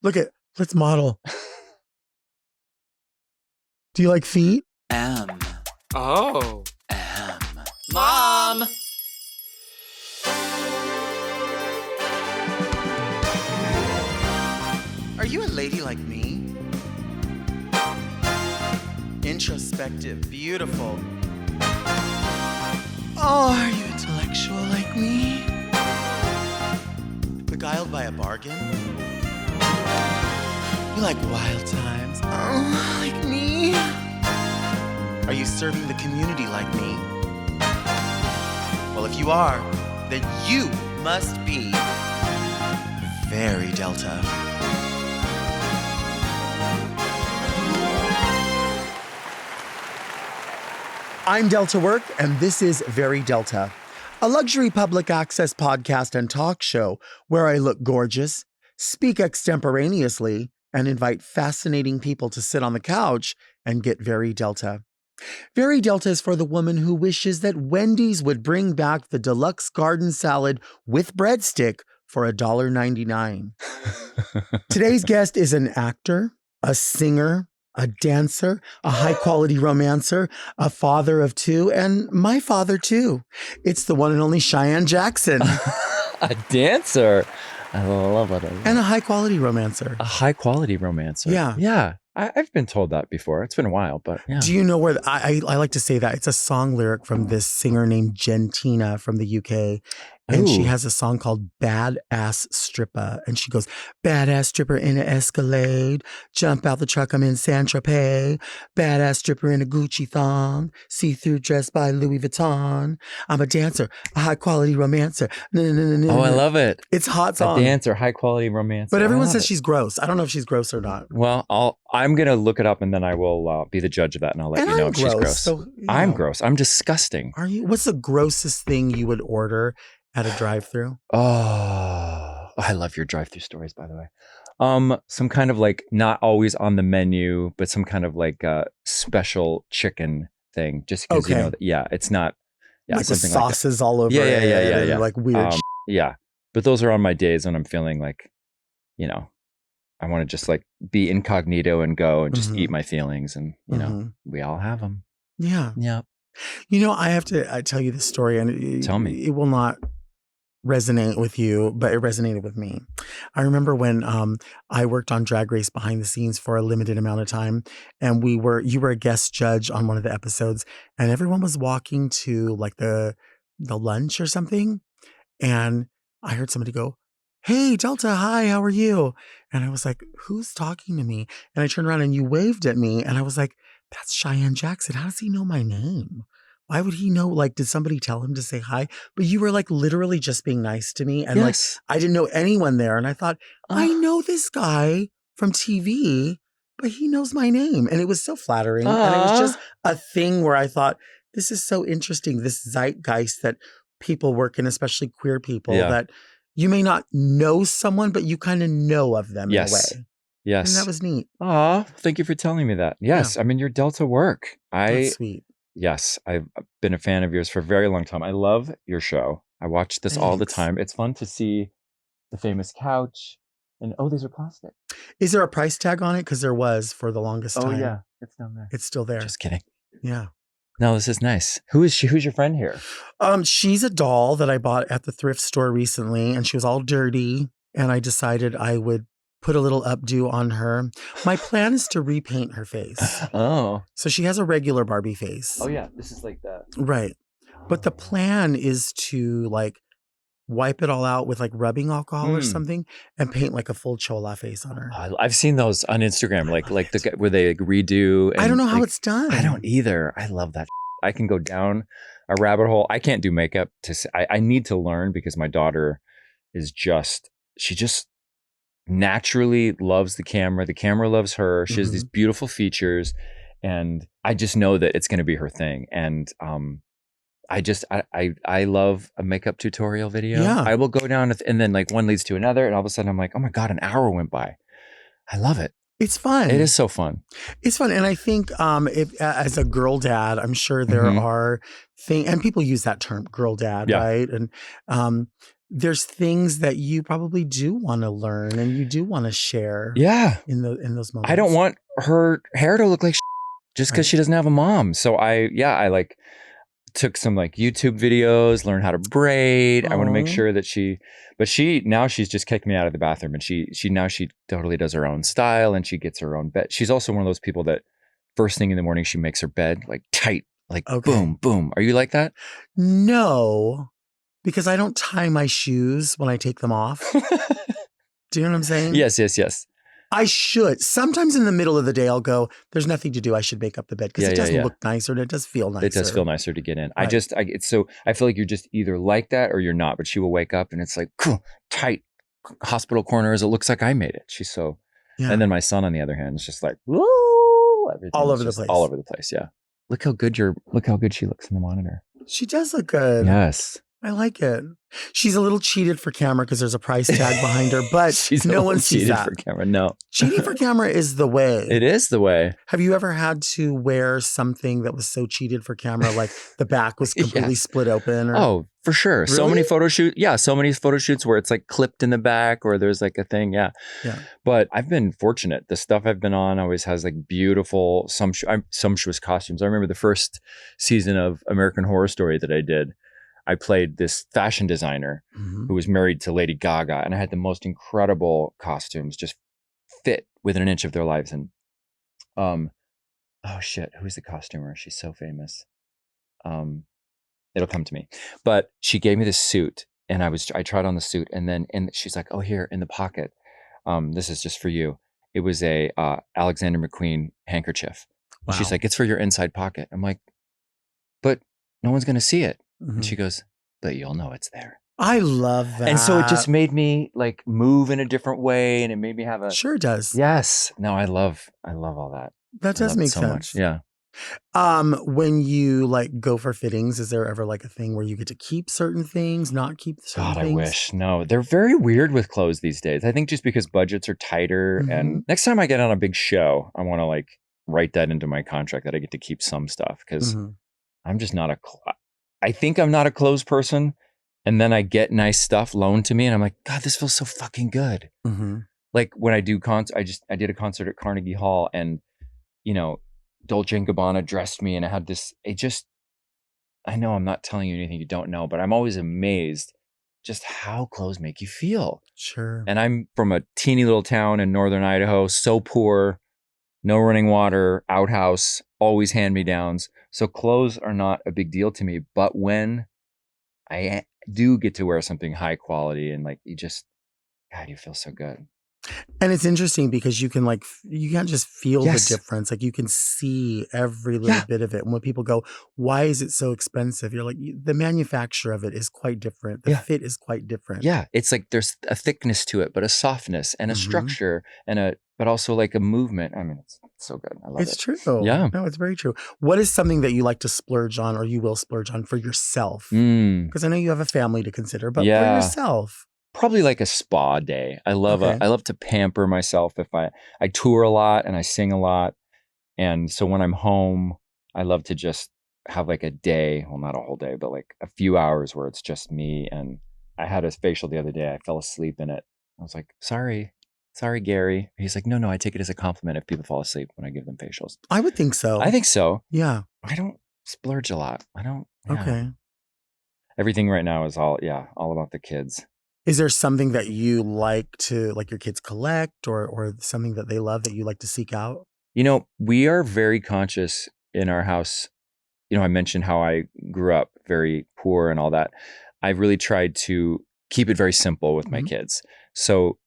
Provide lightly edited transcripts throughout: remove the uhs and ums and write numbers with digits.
Let's model. Do you like feet? Oh. Mom! Are you a lady like me? Introspective, beautiful. Oh, are you intellectual like me? Beguiled by a bargain? You like wild times? Oh, like me? Are you serving the community like me? Well, if you are, then you must be very Delta. I'm Delta Work, and this is Very Delta, a luxury public access podcast and talk show where I look gorgeous, speak extemporaneously, and invite fascinating people to sit on the couch and get very Delta. Very Delta is for the woman who wishes that Wendy's would bring back the deluxe garden salad with breadstick for $1.99. Today's guest is an actor, a singer, a dancer, a high-quality romancer, a father of two, and my father, too. It's the one and only Cheyenne Jackson. A dancer? I love it. And a high-quality romancer. A high-quality romancer? Yeah. Yeah. I've been told that before. It's been a while, but yeah. Do you know where, I like to say that. It's a song lyric from this singer named Gentina from the UK. And she has a song called Badass Stripper. And she goes, badass stripper in an Escalade. Jump out the truck, I'm in Saint-Tropez. Badass stripper in a Gucci thong. See-through dress by Louis Vuitton. I'm a dancer, a high-quality romancer. Oh, I love it. It's a hot song. A dancer, high-quality romancer. But everyone says she's gross. I don't know if she's gross or not. Well, I'm going to look it up and then I will be the judge of that and I'll let you know if she's gross. So, I'm gross. I'm disgusting. Are you? What's the grossest thing you would order at a drive-thru? Oh, I love your drive-thru stories, by the way. Some kind of like not always on the menu, but some kind of like special chicken thing. Just because you know, it's not. Yeah, like something with sauces like all over. Yeah. Like weird. Yeah, but those are on my days when I'm feeling like, I want to just like be incognito and go and just eat my feelings, and we all have them. Yeah. Yeah. I have to tell you this story, and Tell me. It will not resonate with you, but it resonated with me. I remember when I worked on Drag Race behind the scenes for a limited amount of time, and you were a guest judge on one of the episodes, and everyone was walking to like the lunch or something, and I heard somebody go, "Hey, Delta, hi, how are you?" And I was like, "Who's talking to me?" And I turned around and you waved at me, and I was like, "That's Cheyenne Jackson. How does he know my name? Why would he know? Like, did somebody tell him to say hi?" But you were like literally just being nice to me. And like, I didn't know anyone there. And I thought, I know this guy from TV, but he knows my name. And it was so flattering. And it was just a thing where I thought, this is so interesting. This zeitgeist that people work in, especially queer people, that you may not know someone, but you kind of know of them in a way. Yes. And that was neat. Aw, thank you for telling me that. Yes. Yeah. I mean, your Delta work. That's sweet. Yes. I've been a fan of yours for a very long time. I love your show. I watch this all the time. It's fun to see the famous couch. And these are plastic. Is there a price tag on it? Because there was for the longest time. Oh, yeah. It's down there. It's still there. Just kidding. Yeah. No, this is nice. Who is she? Who's your friend here? She's a doll that I bought at the thrift store recently, and she was all dirty. And I decided I would put a little updo on her. My plan is to repaint her face. Oh. So she has a regular Barbie face. Oh, yeah. This is like that. Right. But the plan is to like wipe it all out with like rubbing alcohol or something and paint like a full chola face on her. I've seen those on Instagram, like where they like redo. And I don't know how it's done. I don't either. I love that. I can go down a rabbit hole. I can't do makeup. I need to learn because my daughter is she just naturally loves the camera. The camera loves her. She has these beautiful features, and I just know that it's going to be her thing. And I love a makeup tutorial video. Yeah. I will go down and then like one leads to another, and all of a sudden I'm like, oh my God, an hour went by. I love it. It's fun. It is so fun. It's fun. And I think if as a girl dad, I'm sure there are things, and people use that term, girl dad, right? And there's things that you probably do want to learn and you do want to share. Yeah. In those moments. I don't want her hair to look like just because Right. she doesn't have a mom. So I like took some like YouTube videos, learned how to braid. I want to make Aw. sure that she's just kicked me out of the bathroom, and she totally does her own style, and she gets her own bed. She's also one of those people that first thing in the morning, she makes her bed like tight, like Okay. boom, boom. Are you like that? No, because I don't tie my shoes when I take them off. Do you know what I'm saying? Yes, yes, yes. I should. Sometimes in the middle of the day, I'll go, there's nothing to do. I should make up the bed because Yeah, it does yeah. look nicer and it does feel nicer. It does feel nicer to get in. Right. I feel like you're just either like that or you're not, but she will wake up and it's like tight hospital corners. It looks like I made it. She's so, Yeah. and then my son on the other hand is just like, woo, All over the place. All over the place. Yeah. Look how good she looks in the monitor. She does look good. Yes. I like it. She's a little cheated for camera because there's a price tag behind her, but no one sees that. For camera. No. Cheating for camera is the way. It is the way. Have you ever had to wear something that was so cheated for camera, like the back was completely split open? Or... Oh, for sure. Really? So many photo shoots. Yeah. So many photo shoots where it's like clipped in the back or there's like a thing. Yeah. Yeah. But I've been fortunate. The stuff I've been on always has like beautiful, sumptuous costumes. I remember the first season of American Horror Story that I did. I played this fashion designer who was married to Lady Gaga, and I had the most incredible costumes just fit within an inch of their lives. And oh shit, who's the costumer? She's so famous. It'll come to me. But she gave me this suit, and I tried on the suit, and she's like, "Oh, here in the pocket, this is just for you." It was a Alexander McQueen handkerchief. Wow. She's like, "It's for your inside pocket." I'm like, "But no one's gonna see it." And she goes, "But you'll know it's there." I love that. And so it just made me like move in a different way, and it made me have a sure does. Yes. No, I love all that. That does make so sense. Much. Yeah. When you like go for fittings, is there ever like a thing where you get to keep certain things, not keep certain things? I wish. No, they're very weird with clothes these days. I think just because budgets are tighter, and next time I get on a big show, I want to like write that into my contract that I get to keep some stuff because I'm just not I think I'm not a clothes person, and then I get nice stuff loaned to me, and I'm like, God, this feels so fucking good. Like when I do I did a concert at Carnegie Hall, and Dolce & Gabbana dressed me, and I had this. I know I'm not telling you anything you don't know, but I'm always amazed just how clothes make you feel. Sure. And I'm from a teeny little town in northern Idaho, so poor, no running water, outhouse, always hand-me-downs. So clothes are not a big deal to me, but when I do get to wear something high quality and like God, you feel so good. And it's interesting because you can you can't just feel Yes. the difference. Like you can see every little bit of it. And when people go, why is it so expensive? You're like, the manufacture of it is quite different. The fit is quite different. Yeah. It's like there's a thickness to it, but a softness and a structure but also like a movement. I mean, it's so good. I love it. It's true. Yeah. No, it's very true. What is something that you like to splurge on or you will splurge on for yourself? Mm. Because I know you have a family to consider, but for Yeah. yourself. Probably like a spa day. I love to pamper myself. If I tour a lot and I sing a lot. And so when I'm home, I love to just have like a day, well, not a whole day, but like a few hours where it's just me. And I had a facial the other day. I fell asleep in it. I was like, sorry, Gary. He's like, no, I take it as a compliment if people fall asleep when I give them facials. I would think so. I think so. Yeah. I don't splurge a lot. I don't. Yeah. Okay. Everything right now is all about the kids. Is there something that you like your kids collect or something that they love that you like to seek out? We are very conscious in our house. I mentioned how I grew up very poor and all that. I've really tried to keep it very simple with my kids. So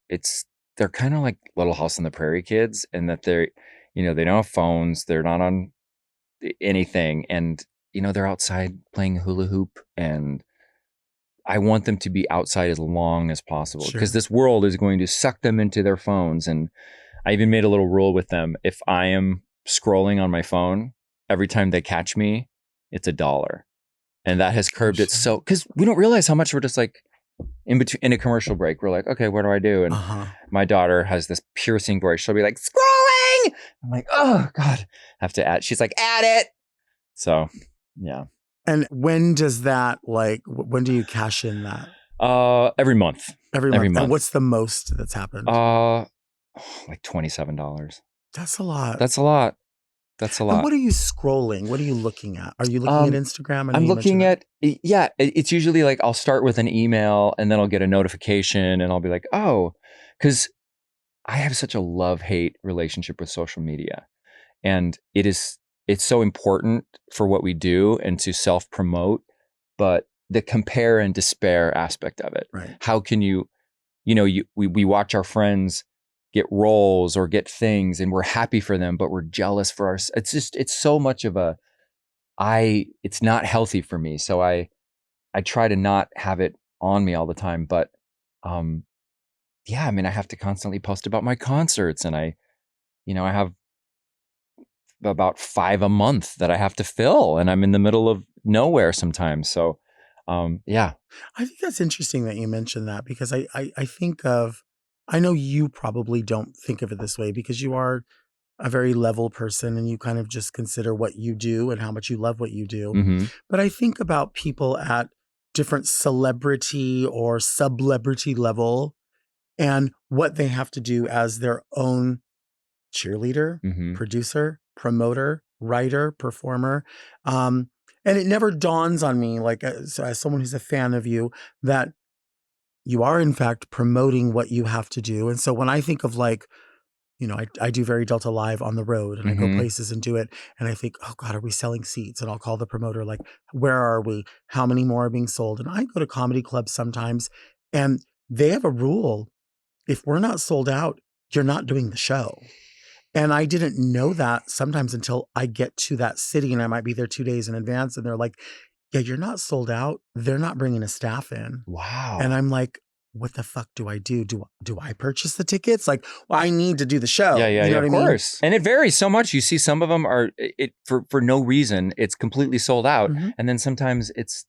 they're kind of like Little House on the Prairie kids, and that they don't have phones. They're not on anything. And, they're outside playing hula hoop, and I want them to be outside as long as possible because this world is going to suck them into their phones. And I even made a little rule with them. If I am scrolling on my phone, every time they catch me, it's $1. And that has curbed it. So, because we don't realize how much we're just like in a commercial break. We're like, okay, what do I do? And my daughter has this piercing voice. She'll be like, scrolling. I'm like, oh God, have to add. She's like, add it. So, yeah. And when does that when do you cash in that? Every month. Every Every month. And month. what's the most that's happened? Like $27. That's a lot. That's a lot. That's a And lot. what are you scrolling? What are you looking at? Are you looking at Instagram? I know I'm you mentioned looking that. it's usually like I'll start with an email and then I'll get a notification and I'll be like, oh, because I have such a love-hate relationship with social media. And it's so important for what we do and to self-promote, but the compare and despair aspect of it. Right. How can we watch our friends get roles or get things and we're happy for them, but we're jealous for our, it's so much of it's not healthy for me. So I try to not have it on me all the time, but, yeah, I mean, I have to constantly post about my concerts and I have about 5 a month that I have to fill and I'm in the middle of nowhere sometimes. So, yeah. I think that's interesting that you mentioned that because I think of, I know you probably don't think of it this way because you are a very level person and you kind of just consider what you do and how much you love what you do. Mm-hmm. But I think about people at different celebrity or celebrity level and what they have to do as their own cheerleader, Mm-hmm. producer, promoter, writer, performer. And it never dawns on me, like as someone who's a fan of you, that you are in fact promoting what you have to do. And so when I think of like, I do Very Delta Live on the road and I go Mm-hmm. places and do it. And I think, oh God, are we selling seats? And I'll call the promoter, like, where are we? How many more are being sold? And I go to comedy clubs sometimes and they have a rule. If we're not sold out, you're not doing the show. And I didn't know that sometimes until I get to that city and I might be there 2 days in advance. And they're like, yeah, you're not sold out. They're not bringing a staff in. Wow. And I'm like, what the fuck do I do? Do I purchase the tickets? Like, well, I need to do the show. Yeah, You know what of I mean? course. And it varies so much. You see some of them are for no reason, it's completely sold out. Mm-hmm. And then sometimes it's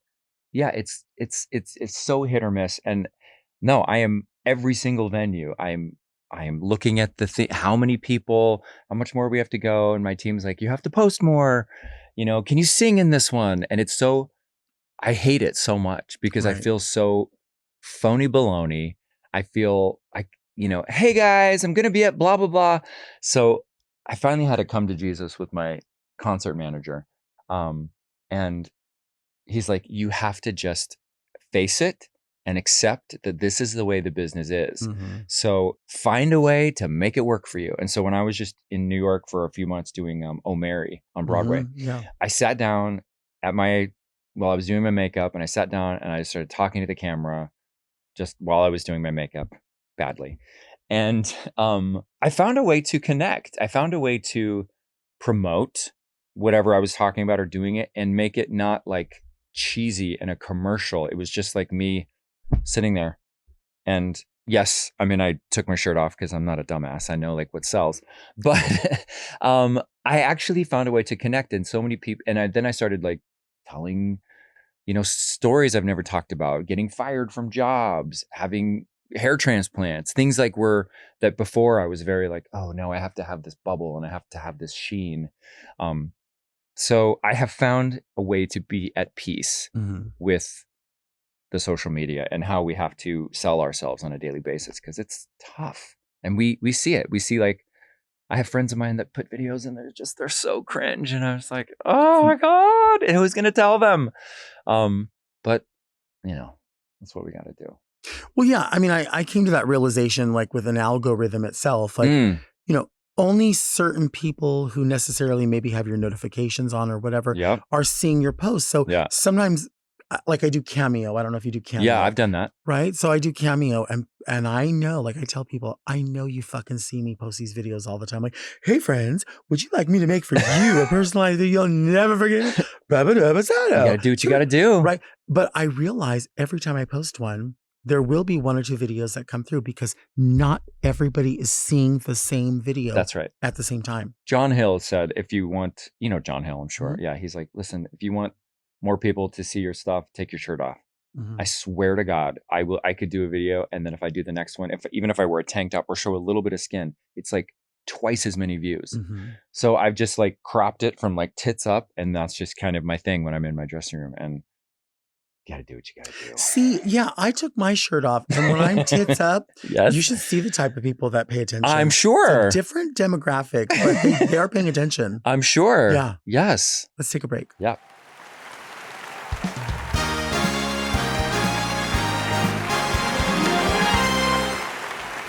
so hit or miss. And no, I am every single venue. I am looking at how many people, how much more we have to go. And my team's like, you have to post more, can you sing in this one? And I hate it so much because I Right. feel so phony baloney. I feel like, hey guys, I'm going to be at blah, blah, blah. So I finally had to come to Jesus with my concert manager. And he's like, you have to just face it and accept that this is the way the business is. Mm-hmm. So find a way to make it work for you. And so when I was just in New York for a few months doing Oh Mary on Broadway, Mm-hmm. Yeah. I sat down while I was doing my makeup and I sat down and I started talking to the camera just while I was doing my makeup badly. And I found a way to connect. I found a way to promote whatever I was talking about or doing it and make it not like cheesy and a commercial. It was just like me sitting there. And yes, I mean, I took my shirt off because I'm not a dumbass. I know like what sells. But I actually found a way to connect and so many people. And then I started like telling, stories I've never talked about, getting fired from jobs, having hair transplants, things like that before I was very like, oh no, I have to have this bubble and I have to have this sheen. So I have found a way to be at peace Mm-hmm. with the social media and how we have to sell ourselves on a daily basis because it's tough. And we see it. We see like, I have friends of mine that put videos and they're so cringe. And I was like, oh my God, and who's going to tell them? But that's what we got to do. Well, yeah. I mean, I came to that realization like with an algorithm itself, like, only certain people who necessarily maybe have your notifications on or whatever Yep. are seeing your posts. So Yeah. sometimes like I do Cameo. I don't know if you do Cameo. Yeah, I've done that. Right. So I do Cameo and I know, like I tell people, I know you fucking see me post these videos all the time. Like, hey friends, would you like me to make for you a personalized video you'll never forget? You gotta do what you gotta do. Right. But I realize every time I post one, there will be 1 or 2 videos that come through because not everybody is seeing the same video. That's right. At the same time. John Hill said, if you want, John Hill, I'm sure. Mm-hmm. Yeah. He's like, listen, if you want more people to see your stuff, take your shirt off. Mm-hmm. I swear to God, I could do a video. And then if I do the next one, even if I wear a tank top or show a little bit of skin, it's like twice as many views. Mm-hmm. So I've just like cropped it from like tits up. And that's just kind of my thing when I'm in my dressing room. And You gotta do what you gotta do. See, yeah, I took my shirt off, and when I'm tits up, Yes. you should see the type of people that pay attention. I'm sure. It's a different demographic, but they are paying attention. I'm sure. Yeah. Yes. Let's take a break. Yeah.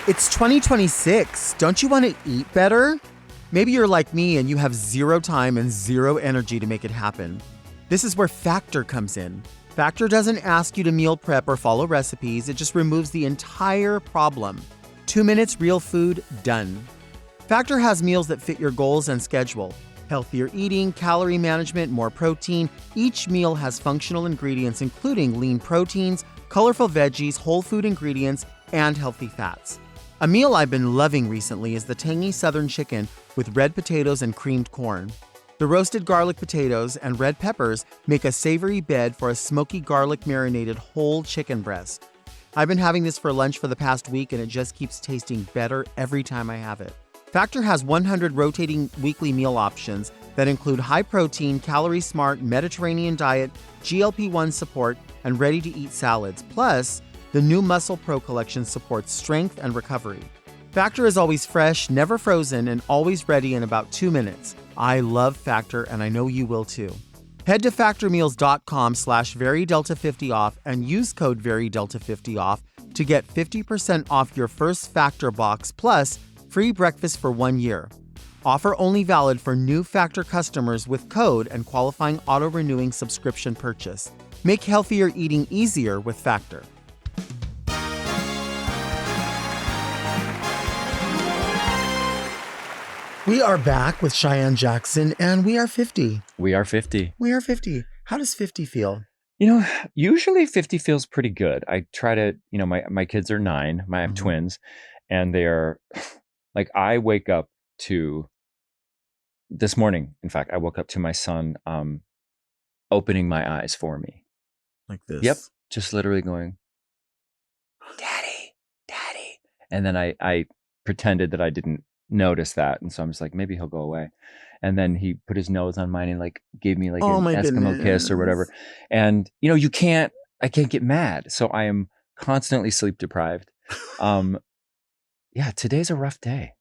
It's 2026. Don't you want to eat better? Maybe you're like me and you have zero time and zero energy to make it happen. This is where Factor comes in. Factor doesn't ask you to meal prep or follow recipes. It just removes the entire problem. 2 minutes, real food, done. Factor has meals that fit your goals and schedule. Healthier eating, calorie management, more protein. Each meal has functional ingredients including lean proteins, colorful veggies, whole food ingredients, and healthy fats. A meal I've been loving recently is the tangy southern chicken with red potatoes and creamed corn. The roasted garlic potatoes and red peppers make a savory bed for a smoky garlic marinated whole chicken breast. I've been having this for lunch for the past week and it just keeps tasting better every time I have it. Factor has 100 rotating weekly meal options that include high protein, calorie smart, Mediterranean diet, GLP-1 support, and ready-to-eat salads. Plus, the new Muscle Pro collection supports strength and recovery. Factor is always fresh, never frozen, and always ready in about 2 minutes. I love Factor, and I know you will too. Head to factormeals.com/verydelta50off and use code verydelta50off to get 50% off your first Factor box plus free breakfast for 1 year. Offer only valid for new Factor customers with code and qualifying auto-renewing subscription purchase. Make healthier eating easier with Factor. We are back with Cheyenne Jackson, and we are 50. We are 50. We are 50. How does 50 feel? You know, usually 50 feels pretty good. I try to, my kids are 9. I have twins, and they are like, I wake up to this morning. In fact, I woke up to my son opening my eyes for me. Like this? Yep. Just literally going, Daddy, Daddy. And then I pretended that I didn't notice that. And so I'm just like, maybe he'll go away. And then he put his nose on mine and like gave me like an Eskimo kiss or whatever. And I can't get mad. So I am constantly sleep deprived. Yeah, today's a rough day.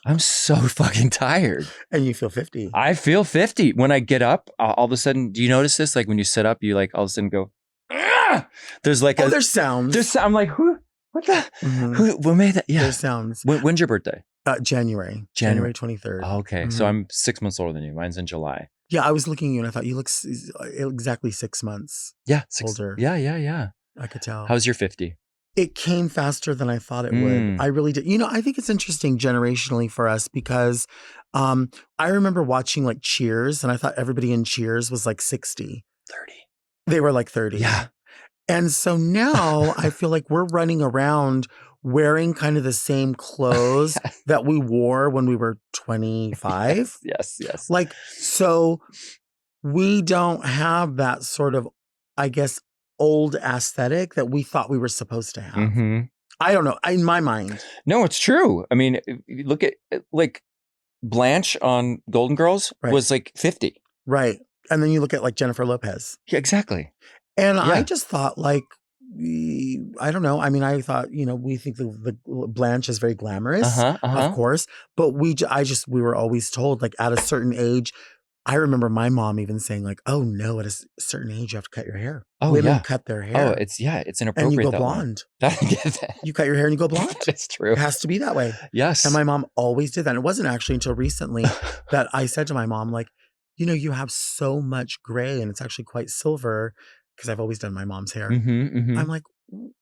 I'm so fucking tired. And you feel 50. I feel 50. When I get up, all of a sudden, do you notice this? Like when you sit up, you like all of a sudden go, ah! There's like there's sounds. I'm like, who? What the? What made that? Yeah. There's sounds. When's your birthday? January 23rd. Oh, okay. So I'm 6 months older than you. Mine's in July. Yeah, I was looking at you and I thought you look exactly 6 months older. Yeah. I could tell. How's your 50? It came faster than I thought it would. I really did. I think it's interesting generationally for us because I remember watching like Cheers and I thought everybody in Cheers was like 60. 30. They were like 30. Yeah. And so now I feel like we're running around wearing kind of the same clothes that we wore when we were 25. Yes. Like, so we don't have that sort of, I guess, old aesthetic that we thought we were supposed to have. I don't know. In my mind. No, it's true. I mean, look at like Blanche on Golden Girls was like 50. Right. And then you look at like Jennifer Lopez. Yeah, exactly. And I just thought like, I don't know. I mean, I thought, we think the Blanche is very glamorous, of course, but we were always told like at a certain age. I remember my mom even saying like, "Oh no, at a certain age you have to cut your hair." Oh, women cut their hair. Oh, it's inappropriate. And you go blonde. You cut your hair and you go blonde. That's true. It has to be that way. Yes. And my mom always did that. And it wasn't actually until recently that I said to my mom like, you have so much gray and it's actually quite silver. Because I've always done my mom's hair. I'm like,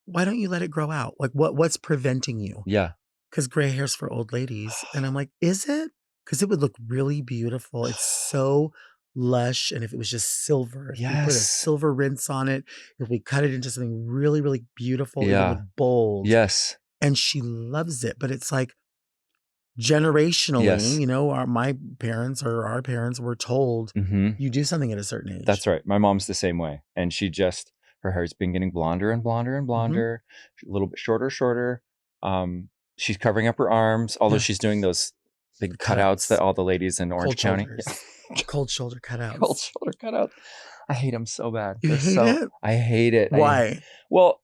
why don't you let it grow out? Like, what's preventing you? Yeah. Because gray hair's for old ladies. And I'm like, is it? Because it would look really beautiful. It's so lush. And if it was just silver, if we put a silver rinse on it, if we cut it into something really, really beautiful, it would look bold. Yes. And she loves it. But it's like, generationally, my parents or our parents were told you do something at a certain age. That's right. My mom's the same way. And her hair's been getting blonder and blonder and blonder, a little bit shorter. She's covering up her arms, although she's doing those big cutouts that all the ladies in Orange County. Cold shoulder cutouts. Cold shoulder cutouts. I hate them so bad. You They're hate so, it? I hate it. Why? Well,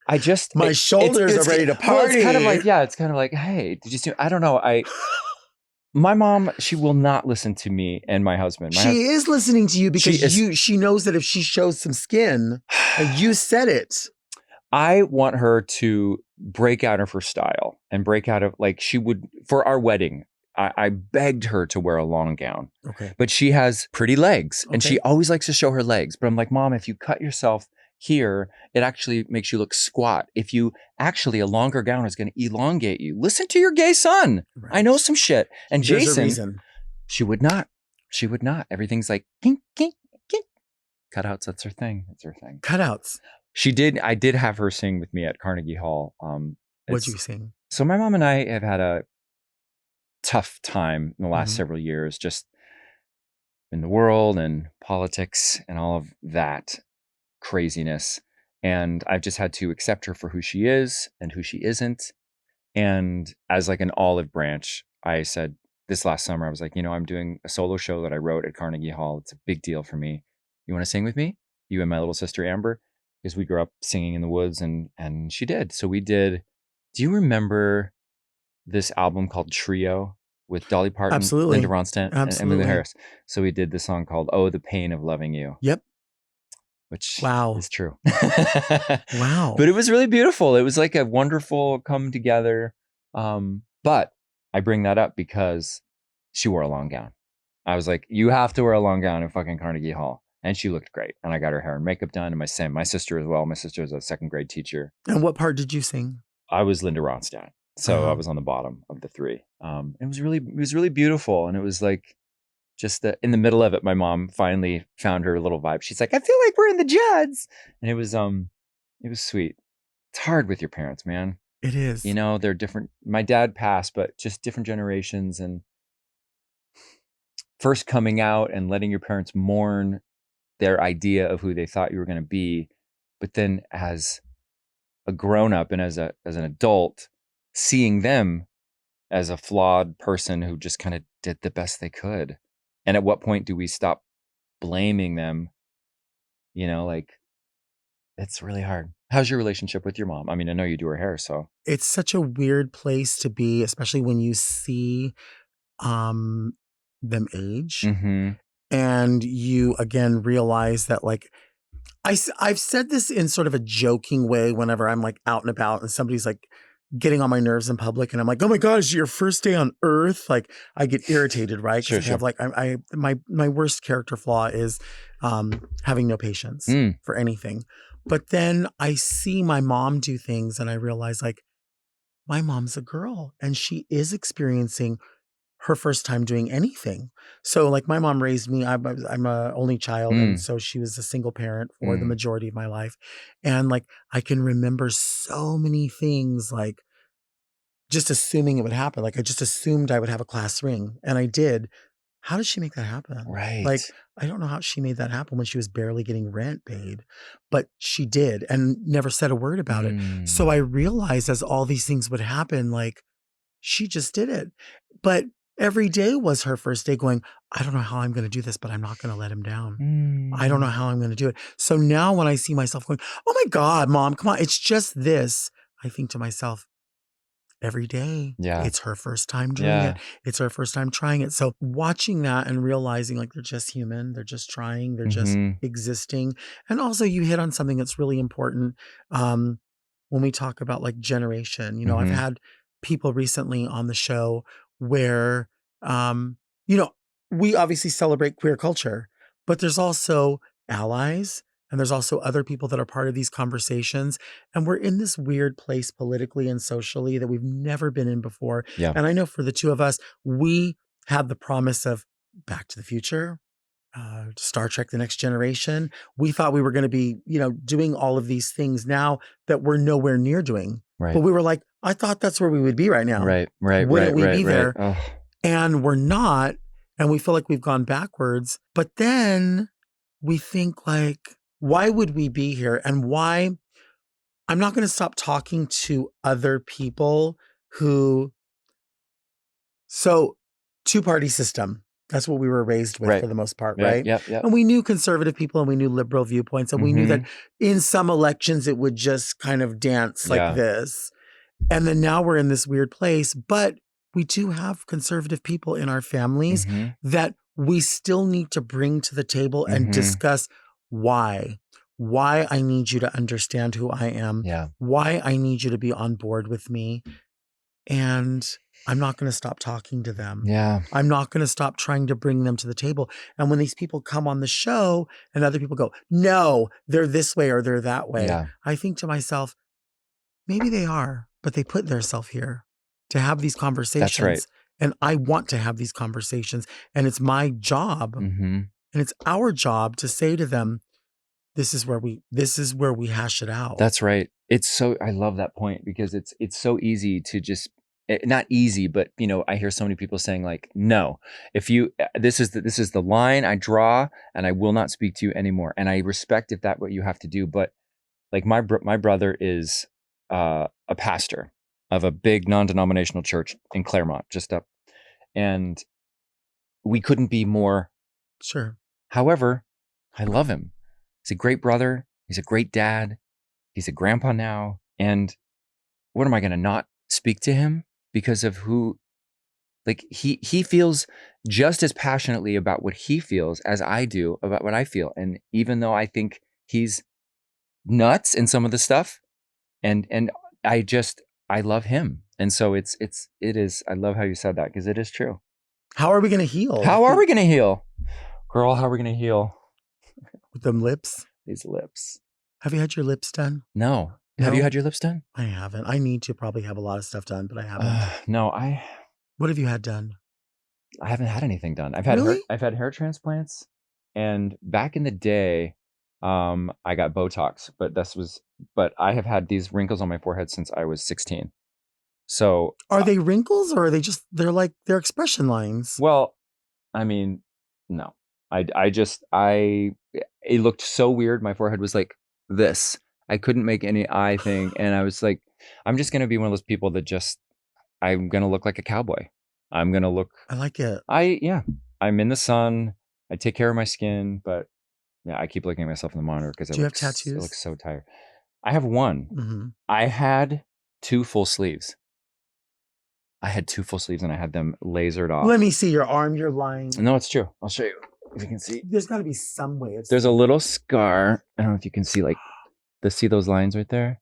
I just My shoulders are ready to Well, it's kind of party. like, yeah, it's kind of like, hey, did you see? I don't know. My mom, she will not listen to me and my husband. She is listening to you She is- because she knows that if she shows some skin, you said it. I want her to break out of her style and break out of, like, she would, for our wedding, I begged her to wear a long gown, Okay. but she has pretty legs and she Okay. always likes to show her legs. But I'm like, Mom, if you cut yourself here, it actually makes you look squat. If you actually, a longer gown is going to elongate you. Listen to your gay son. Right. I know some shit. And There's a Jason, reason. she would not. She would not. Everything's like, kink, kink, kink. Cutouts, that's her thing. That's her thing. Cutouts. I did have her sing with me at Carnegie Hall. What'd you sing? So my mom and I have had a tough time in the last Mhm. several years, just in the world and politics and all of that craziness. And I've just had to accept her for who she is and who she isn't. And as like an olive branch, I said this last summer, I was like, I'm doing a solo show that I wrote at Carnegie Hall. It's a big deal for me. You want to sing with me? You and my little sister Amber? Because we grew up singing in the woods, and she did. So we did. Do you remember this album called Trio with Dolly Parton, Absolutely. Linda Ronstadt, and Absolutely. Emmylou Harris? So we did the song called "Oh, the Pain of Loving You." Yep. Which Wow. is true. Wow. But it was really beautiful. It was like a wonderful come together. But I bring that up because she wore a long gown. I was like, you have to wear a long gown in fucking Carnegie Hall. And she looked great. And I got her hair and makeup done. And my sister as well. My sister was a second grade teacher. And what part did you sing? I was Linda Ronstadt. So I Uh-huh. was on the bottom of the three. It was really beautiful. And it was like, just in the middle of it, my mom finally found her little vibe. She's like, I feel like we're in the Judds. And it was sweet. It's hard with your parents, man. It is. They're different. My dad passed, but just different generations, and first coming out and letting your parents mourn their idea of who they thought you were going to be. But then as a grown up and as an adult, seeing them as a flawed person who just kind of did the best they could. And at what point do we stop blaming them? Like, it's really hard. How's your relationship with your mom? I mean, I know you do her hair, so. It's such a weird place to be, especially when you see them age. Mm-hmm. And you again realize that, like, I've said this in sort of a joking way whenever I'm like out and about and somebody's like getting on my nerves in public and I'm like, oh my God, is it your first day on earth? Like, I get irritated, right? Because I have like, my worst character flaw is having no patience for anything. But then I see my mom do things and I realize, like, my mom's a girl and she is experiencing her first time doing anything. So like my mom raised me, I'm a only child. And so she was a single parent for the majority of my life. And like, I can remember so many things, like just assuming it would happen. Like I just assumed I would have a class ring and I did. How did she make that happen? Right. Like, I don't know how she made that happen when she was barely getting rent paid, but she did and never said a word about it. So I realized as all these things would happen, like she just did it. But every day was her first day going, I don't know how I'm going to do this, but I'm not going to let him down. I don't know how I'm going to do it. So now when I see myself going, oh my God, Mom, come on, it's just this. I think to myself, every day, it's her first time doing it. It's her first time trying it. So watching that and realizing like they're just human, they're just trying, they're just existing. And also you hit on something that's really important when we talk about like generation. I've had people recently on the show where, we obviously celebrate queer culture, but there's also allies and there's also other people that are part of these conversations. And we're in this weird place politically and socially that we've never been in before. Yeah. And I know for the two of us, we had the promise of Back to the Future, Star Trek, The Next Generation. We thought we were going to be, doing all of these things now that we're nowhere near doing. Right. But we were like, I thought that's where we would be right now. Right. Wouldn't we be there? Oh. And we're not. And we feel like we've gone backwards. But then we think like, why would we be here? And why? I'm not going to stop talking to other people who. So, two-party system. That's what we were raised with Right. for the most part, Yeah, right? yep. And we knew conservative people and we knew liberal viewpoints. And we knew that Mm-hmm. in some elections it would just kind of dance like Yeah. this. And then now we're in this weird place. But we do have conservative people in our families Mm-hmm. that we still need to bring to the table and Mhm. discuss why I need you to understand who I am, Yeah. why I need you to be on board with me. And I'm not going to stop talking to them. Yeah. I'm not going to stop trying to bring them to the table. And when these people come on the show and other people go, no, they're this way or they're that way, Yeah. I think to myself, maybe they are, but they put themselves here to have these conversations. That's right. And I want to have these conversations. And it's my job Mm-hmm. and it's our job to say to them, this is where we hash it out. That's right. I love that point because it's so easy to just, not easy, but I hear so many people saying like, no, if you, this is the line I draw and I will not speak to you anymore. And I respect if that's what you have to do. But like my brother is a pastor of a big non-denominational church in Claremont, just up. And we couldn't be more. Sure. However, I love him. He's a great brother. He's a great dad. He's a grandpa now. And what am I going to not speak to him because of who, like he feels just as passionately about what he feels as I do about what I feel. And even though I think he's nuts in some of the stuff and I love him. And so it is, I love how you said that because it is true. How are we going to heal? How are we going to heal? Girl, how are we going to heal? With them lips? These lips. Have you had your lips done? No. Have you had your lips done? I haven't. I need to probably have a lot of stuff done, but I haven't. No, What have you had done? I haven't had anything done. I've had hair transplants, and back in the day, I got Botox, but I have had these wrinkles on my forehead since I was 16. So are they wrinkles or are they're expression lines? Well, I mean, no. It looked so weird. My forehead was like this. I couldn't make any eye thing. And I was like, I'm just going to be one of those people that I'm going to look like a cowboy. I like it. I'm in the sun. I take care of my skin, but yeah, I keep looking at myself in the monitor because Do you have tattoos? I look so tired. I have one. Mm-hmm. I had 2 full sleeves. And I had them lasered off. Let me see your arm. You're lying. No, it's true. I'll show you if you can see. There's got to be some way. There's a little scar. I don't know if you can see see those lines right there.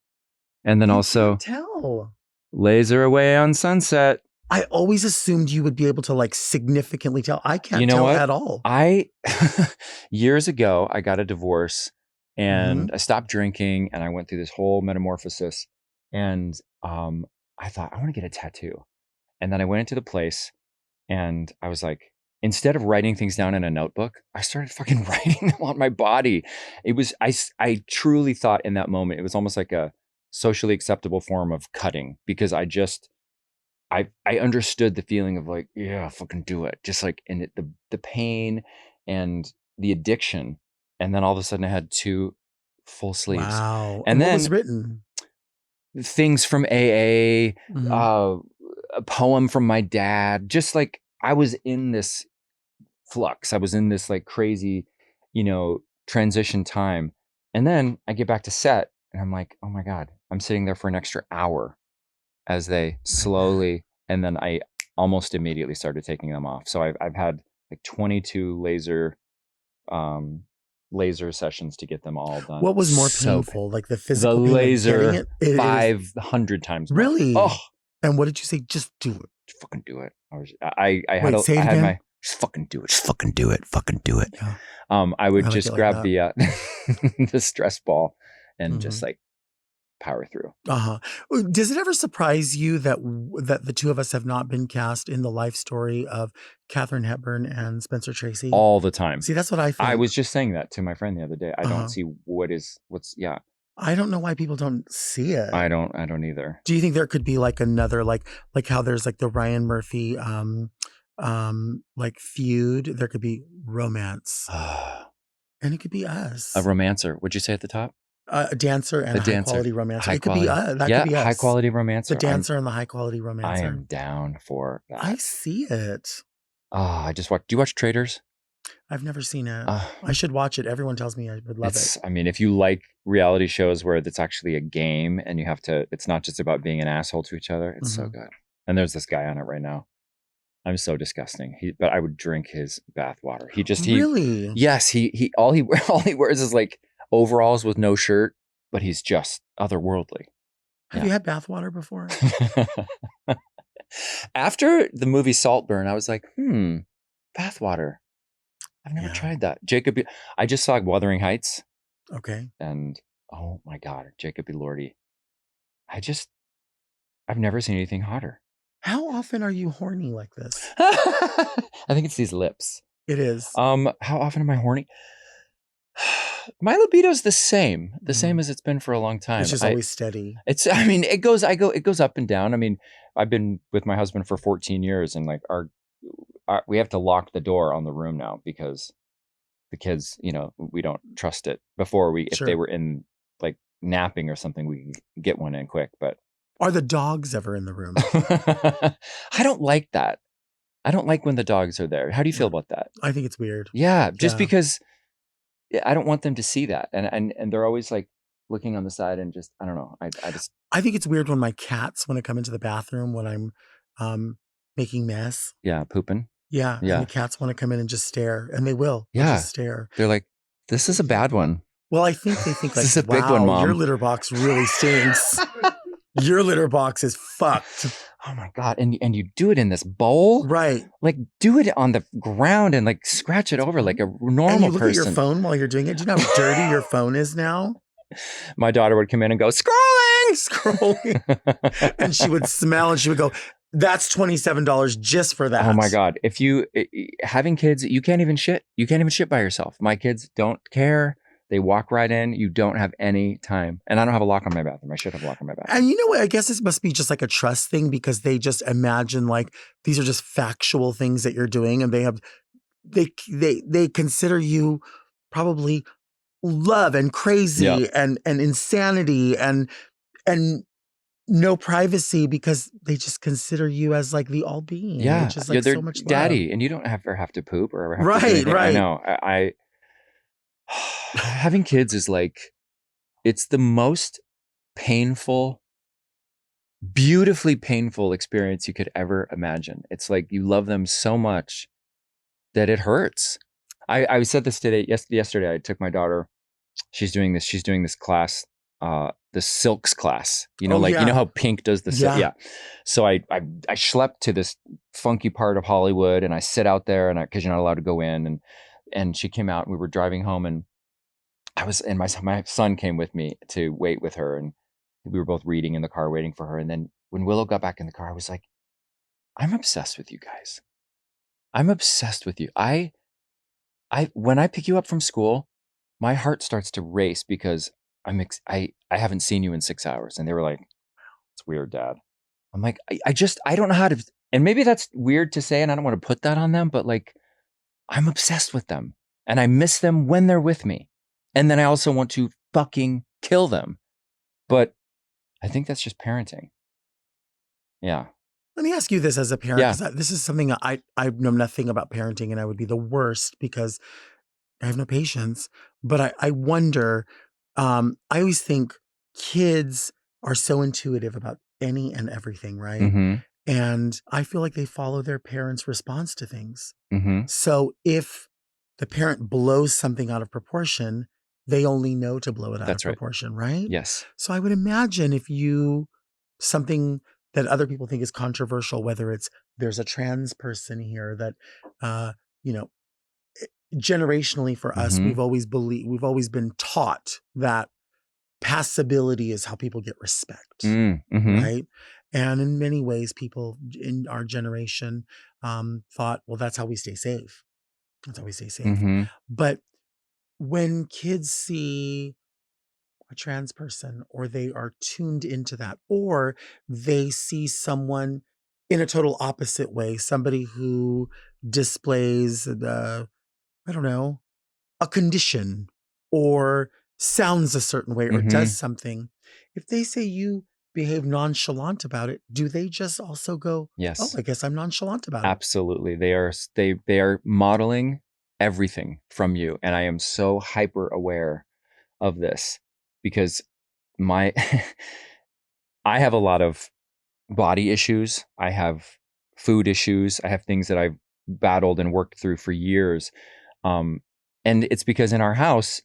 And then also tell. Laser away on sunset. I always assumed you would be able to significantly tell. I can't tell at all. Years ago, I got a divorce and I stopped drinking and I went through this whole metamorphosis and I thought I want to get a tattoo. And then I went into the place and I was like, instead of writing things down in a notebook, I started fucking writing them on my body. I truly thought in that moment, it was almost like a socially acceptable form of cutting because I understood the feeling of like, yeah, fucking do it. Just like, and the pain and the addiction. And then all of a sudden I had 2 full sleeves. Wow. And then what was written? Things from AA, a poem from my dad, just like I was in this flux. I was in this like crazy, transition time. And then I get back to set and I'm like, oh my God, I'm sitting there for an extra hour as they slowly, and then I almost immediately started taking them off. So I've had like 22 laser sessions to get them all done. What was more painful, like the physical the laser getting it? 500 times more. Really? Oh, and what did you say? Just do it. Just fucking do it. I had my just fucking do it. Just fucking do it. Fucking do it. Yeah. I would just grab that. the stress ball and just like power through. Does it ever surprise you that the 2 of us have not been cast in the life story of Katharine Hepburn and Spencer Tracy? All the time. See, that's what I think. I was just saying that to my friend the other day. I don't see I don't know why people don't see it. I don't either. Do you think there could be like another like how there's like the Ryan Murphy like feud? There could be romance. And it could be us. A romancer. What'd you say at the top? A dancer and a high quality romancer. It could be us. That could be us. High quality romancer. The dancer and the high quality romancer. I am down for that. I see it. I just watched. Do you watch Traders? I've never seen it. Uh, I should watch it. Everyone tells me I would love it. I mean, if you like reality shows where it's actually a game and you have to, it's not just about being an asshole to each other. It's so good. And there's this guy on it right now. I'm so disgusting. But I would drink his bath water. Really? Yes. All he wears is like overalls with no shirt, but he's just otherworldly. Have you had bath water before? After the movie Saltburn, I was like, bath water. I've never tried that. I just saw Wuthering Heights. Okay. And oh my God, Jacob Elordi. I've never seen anything hotter. How often are you horny like this? I think it's these lips. It is. How often am I horny? My libido's the same as it's been for a long time. It's just always steady. It goes up and down. I mean, I've been with my husband for 14 years and like we have to lock the door on the room now because the kids, we don't trust it. Before if they were in like napping or something, we can get one in quick. But are the dogs ever in the room? I don't like that. I don't like when the dogs are there. How do you feel about that? I think it's weird. Yeah, just because I don't want them to see that, and they're always like looking on the side and just I don't know. I think it's weird when my cats want to come into the bathroom when I'm making mess. Yeah, pooping. Yeah. And the cats want to come in and just stare, and they will. They'll just stare. They're like, "This is a bad one." Well, I think they think like, "This is a wow, big one, Mom. Your litter box really stinks. Your litter box is fucked." Oh my God. And you do it in this bowl? Right. Like do it on the ground and like scratch it over like a normal person. And you look at your phone while you're doing it. Do you know how dirty your phone is now? My daughter would come in and go, scrolling. And she would smell and she would go, that's $27 just for that. Oh my God. If you having kids, you can't even shit. You can't even shit by yourself. My kids don't care. They walk right in. You don't have any time. And I don't have a lock on my bathroom. I should have a lock on my bathroom. And you know what? I guess this must be just like a trust thing because they just imagine like these are just factual things that you're doing. And they consider you probably love and crazy and insanity and no privacy because they just consider you as like the all being. Yeah. Which is like they're so much daddy. love. And you don't ever have to poop or ever have to do anything. Right. I know. Having kids is like, it's the most painful, beautifully painful experience you could ever imagine. It's like you love them so much that it hurts. I said this today. Yesterday, I took my daughter. She's doing this class, the silks class. You know how Pink does the silk. Yeah. So I schlepped to this funky part of Hollywood, and I sit out there, and because you're not allowed to go in, and she came out. And we were driving home, and my son came with me to wait with her, and we were both reading in the car, waiting for her. And then when Willow got back in the car, I was like, "I'm obsessed with you guys. I'm obsessed with you. When I pick you up from school, my heart starts to race because I haven't seen you in 6 hours." And they were like, "It's weird, Dad." I'm like, I don't know how to, and maybe that's weird to say, and I don't want to put that on them, but like, I'm obsessed with them, and I miss them when they're with me. And then I also want to fucking kill them. But I think that's just parenting. Yeah. Let me ask you this as a parent. Yeah. This is something I know nothing about parenting, and I would be the worst because I have no patience. But I wonder, I always think kids are so intuitive about any and everything, right? Mm-hmm. And I feel like they follow their parents' response to things. Mm-hmm. So if the parent blows something out of proportion, they only know to blow it out of proportion, right? Yes. So I would imagine if something that other people think is controversial, whether it's there's a trans person here that, generationally for us, we've always been taught that passability is how people get respect, right? And in many ways, people in our generation thought, well, that's how we stay safe. That's how we stay safe. Mm-hmm. But when kids see a trans person, or they are tuned into that, or they see someone in a total opposite way, somebody who displays a condition or sounds a certain way or does something, if they say you behave nonchalant about it, do they just also go, oh, Yes, I guess I'm nonchalant about it? absolutely. They are modeling everything from you. And I am so hyper aware of this because my I have a lot of body issues. I have food issues. I have things that I've battled and worked through for years. Um, and it's because in our house,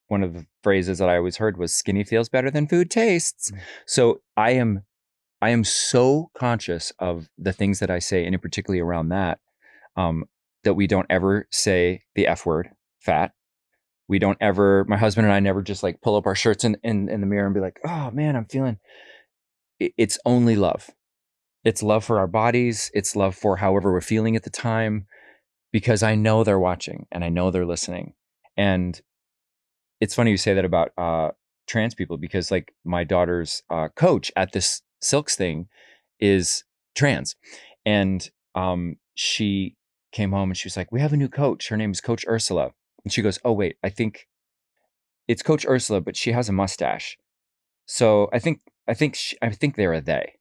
one of the phrases that I always heard was skinny feels better than food tastes. So I am so conscious of the things that I say, and particularly around that, that we don't ever say the F word, fat. We don't ever, my husband and I never just like pull up our shirts in the mirror and be like, oh man, I'm feeling, it's only love. It's love for our bodies. It's love for however we're feeling at the time, because I know they're watching and I know they're listening. And it's funny you say that about trans people, because like my daughter's coach at this Silks thing is trans. And she came home and she was like, we have a new coach. Her name is Coach Ursula. And she goes, oh, wait, I think it's Coach Ursula, but she has a mustache. So I think they're a they.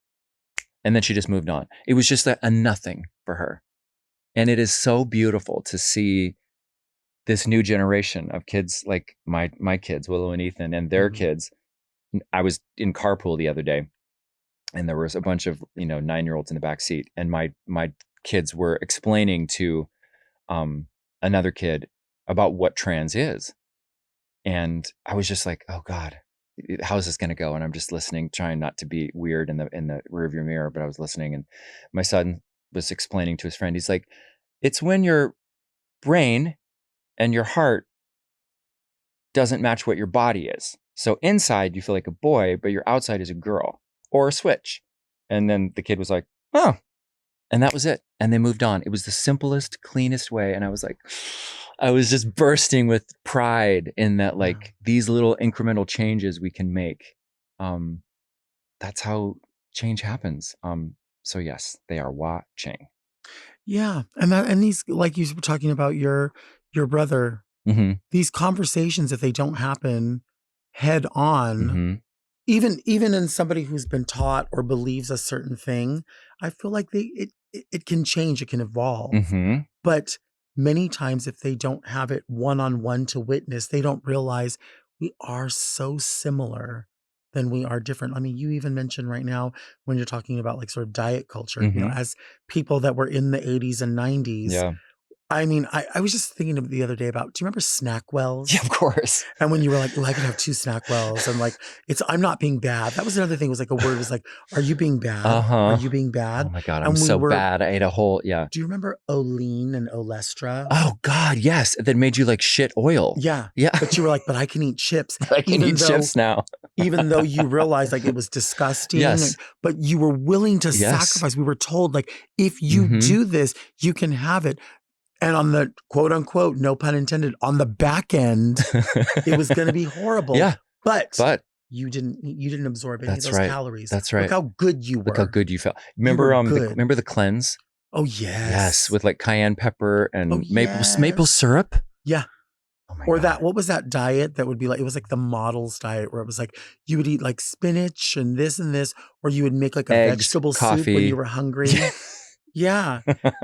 And then she just moved on. It was just a nothing for her. And it is so beautiful to see this new generation of kids, like my kids, Willow and Ethan, and their kids. I was in carpool the other day, and there was a bunch of 9-year-olds in the back seat, and my kids were explaining to another kid about what trans is, and I was just like, oh God, how's this going to go? And I'm just listening, trying not to be weird in the rearview mirror, but I was listening, and my son was explaining to his friend. He's like, it's when your brain and your heart doesn't match what your body is. So inside you feel like a boy, but your outside is a girl, or a switch. And then the kid was like, oh, and that was it. And they moved on. It was the simplest, cleanest way. And I was like, I was just bursting with pride in that, like these little incremental changes we can make. That's how change happens. So yes, they are watching. Yeah. And these, like you were talking about your brother, these conversations, if they don't happen head on, even in somebody who's been taught or believes a certain thing, I feel like it can change, it can evolve. But many times if they don't have it one-on-one to witness, they don't realize we are so similar than we are different. I mean, you even mentioned right now when you're talking about like sort of diet culture, as people that were in the 80s and 90s. Yeah. I mean, I was just thinking of the other day about, do you remember Snackwells? Yeah, of course. And when you were like, oh, I could have 2 Snackwells. And like, I'm not being bad. That was another thing. It was like a word was like, are you being bad? Are you being bad? Oh my God, I'm so bad. I ate a whole, yeah. Do you remember Olean and Olestra? Oh God, yes. That made you like shit oil. Yeah. Yeah. But you were like, but I can eat chips. I can eat chips now. Even though you realized like it was disgusting. Yes. But you were willing to sacrifice. We were told like, if you do this, you can have it. And on the quote unquote, no pun intended, on the back end, it was going to be horrible. Yeah. But you didn't absorb any of those calories. That's right. Look how good you were. Look how good you felt. Remember, remember the cleanse? Oh yes. Yes. With like cayenne pepper and maple syrup. Yeah. Oh my or God. that, what was that diet that would be like, it was like the models diet where it was like, you would eat like spinach and this, or you would make like a eggs, vegetable coffee. soup when you were hungry. Yeah.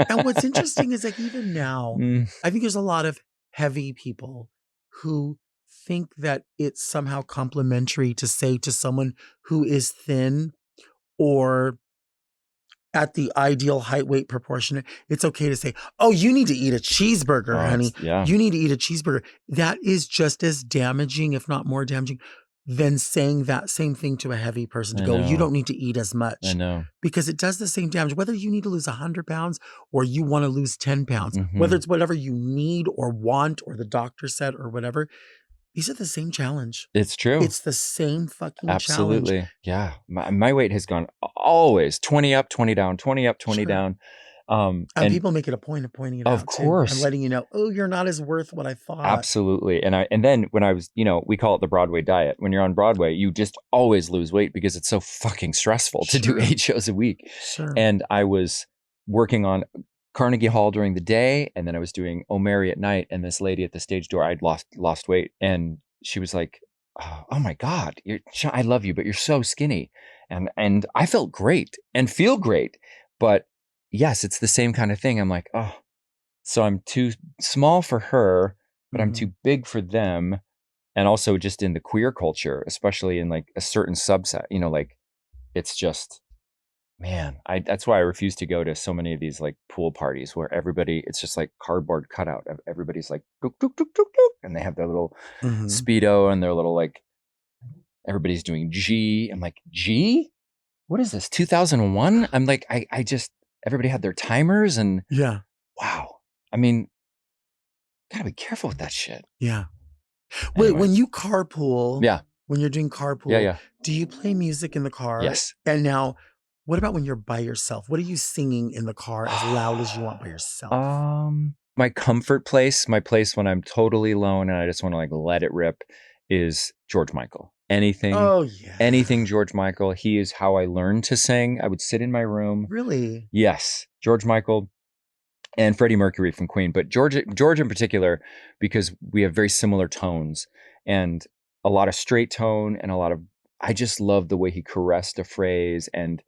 And what's interesting is like even now, I think there's a lot of heavy people who think that it's somehow complimentary to say to someone who is thin or at the ideal height weight proportionate, it's okay to say, oh, you need to eat a cheeseburger, honey. Yeah. You need to eat a cheeseburger. That is just as damaging, if not more damaging, than saying that same thing to a heavy person to go, you don't need to eat as much. I know. Because it does the same damage, whether you need to lose 100 pounds or you want to lose 10 pounds, whether it's whatever you need or want or the doctor said or whatever. These are the same challenge. It's true. It's the same fucking challenge. Absolutely. Yeah. My weight has gone always 20 up, 20 down, 20 up, 20 down. And people make it a point of pointing it out. Of course. And letting you know, oh, you're not as worth what I thought. Absolutely. And then when I was, we call it the Broadway diet. When you're on Broadway, you just always lose weight because it's so fucking stressful to do 8 shows a week. Sure. And I was working on Carnegie Hall during the day, and then I was doing O'Mary at night. And this lady at the stage door, I'd lost weight, and she was like, oh my God, I love you, but you're so skinny. And I felt great and feel great. But yes, it's the same kind of thing. I'm like, oh, so I'm too small for her, but I'm too big for them. And also just in the queer culture, especially in like a certain subset, like it's just, man, that's why I refuse to go to so many of these like pool parties where it's just like cardboard cutout of everybody's like, dook, dook, dook, dook, dook, and they have their little Speedo and their little like, everybody's doing G. I'm like, G? What is this, 2001? I'm like, I just, everybody had their timers and Yeah. wow. I mean, gotta be careful with that shit. Yeah. Wait, Anyway. when you carpool, Yeah. when you're doing carpool, Yeah. do you play music in the car? Yes. And now, what about when you're by yourself? What are you singing in the car as loud as you want by yourself? My comfort place, my place when I'm totally alone and I just want to like let it rip is George Michael. Anything George Michael. He is how I learned to sing. I would sit in my room. Really? Yes. George Michael and Freddie Mercury from Queen, but George in particular, because we have very similar tones and a lot of straight tone and I just love the way he caressed a phrase and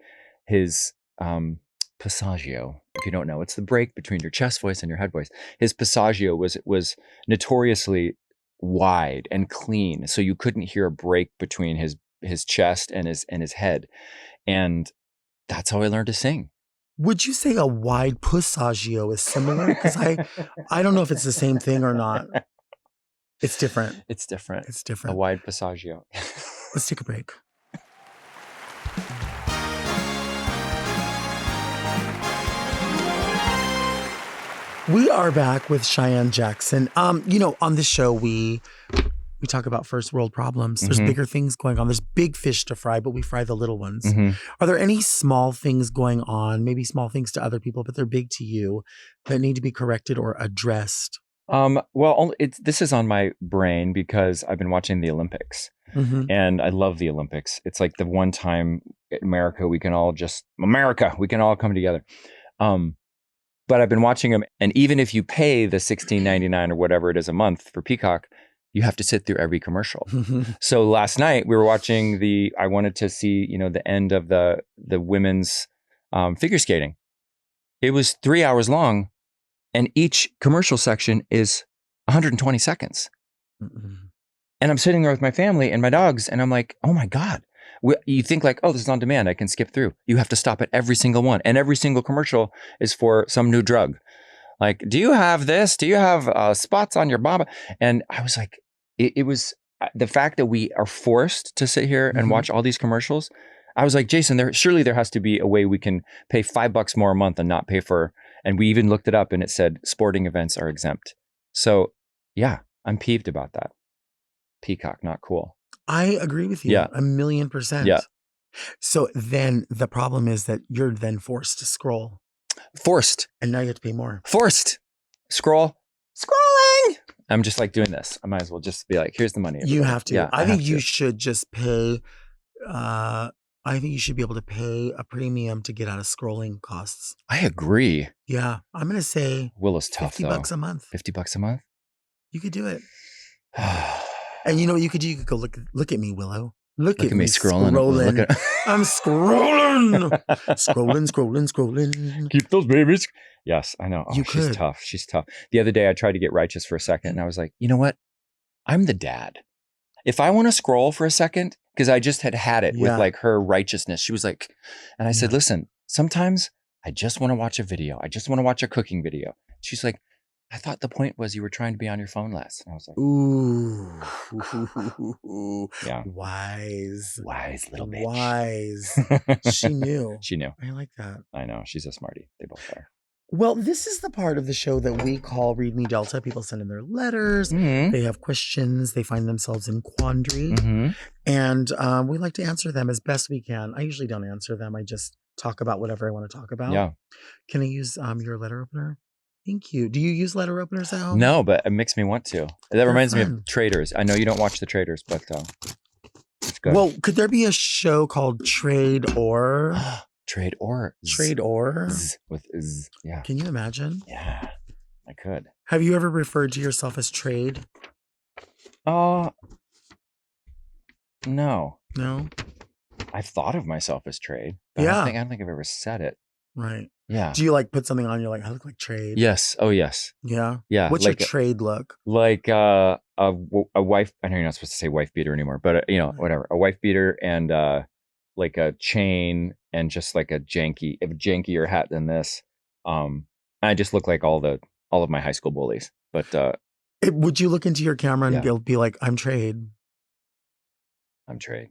his passaggio. If you don't know, it's the break between your chest voice and your head voice. His passaggio was notoriously wide and clean, so you couldn't hear a break between his chest and his head, and that's how I learned to sing. Would you say a wide passaggio is similar? Because I don't know if it's the same thing or not. It's different. It's different. It's different. A wide passaggio. Let's take a break. We are back with Cheyenne Jackson. On this show, we talk about first world problems. There's bigger things going on. There's big fish to fry, but we fry the little ones. Are there any small things going on, maybe small things to other people, but they're big to you, that need to be corrected or addressed? Well, this is on my brain because I've been watching the Olympics and I love the Olympics. It's like the one time in America we can all come together. But I've been watching them, and even if you pay the $16.99 or whatever it is a month for Peacock, you have to sit through every commercial. So last night we were watching I wanted to see, the end of the women's figure skating. It was 3 hours long, and each commercial section is 120 seconds. And I'm sitting there with my family and my dogs, and I'm like, oh my God. You think like, oh, this is on demand, I can skip through. You have to stop at every single one. And every single commercial is for some new drug. Like, do you have this? Do you have spots on your baba? And I was like, it was the fact that we are forced to sit here and watch all these commercials. I was like, Jason, surely there has to be a way we can pay $5 more a month and not pay for, and we even looked it up and it said sporting events are exempt. So yeah, I'm peeved about that. Peacock, not cool. I agree with you. Yeah. 1,000,000%. Yeah. So then the problem is that you're then forced to scroll. Forced. And now you have to pay more. Forced. Scrolling. I'm just like doing this. I might as well just be like, here's the money. You have to. Yeah, I think you should just pay. I think you should be able to pay a premium to get out of scrolling costs. I agree. Yeah. I'm going to say Willow's tough, $50 a month. $50 a month? You could do it. And you know what you could do? You could go look at me, Willow. Look at me scrolling. I'm scrolling. Scrolling. Keep those babies. Yes, I know. Oh, You she's could. tough. She's tough. The other day I tried to get righteous for a second and I was like, you know what? I'm the dad. If I want to scroll for a second, because I just had it with like her righteousness. She was like, and I said, listen, sometimes I just want to watch a video. I just want to watch a cooking video. She's like, I thought the point was you were trying to be on your phone less. And I was like, ooh. Yeah. Wise little bitch. Wise. She knew. She knew. I like that. I know. She's a smarty. They both are. Well, this is the part of the show that we call Read Me Delta. People send in their letters. They have questions. They find themselves in quandary. And we like to answer them as best we can. I usually don't answer them. I just talk about whatever I want to talk about. Yeah. Can I use your letter opener? Thank you. Do you use letter openers at home? No, but it makes me want to. That reminds me of Traders. I know you don't watch the Traders, but it's good. Well, could there be a show called Trade Or? Trade Or. Trade Or? With Z. Yeah. Can you imagine? Yeah, I could. Have you ever referred to yourself as Trade? No. No? I've thought of myself as trade, but Yeah. I don't think I've ever said it. Right. Yeah. Do you like put something on, you're like, I look like trade? Yes. Oh, yes. Yeah? Yeah. What's your trade look? Like a wife. I know you're not supposed to say wife beater anymore, but whatever. A wife beater and like a chain and just like a jankier hat than this. I just look like all of my high school bullies. But Would you look into your camera and be like, I'm trade? I'm trade.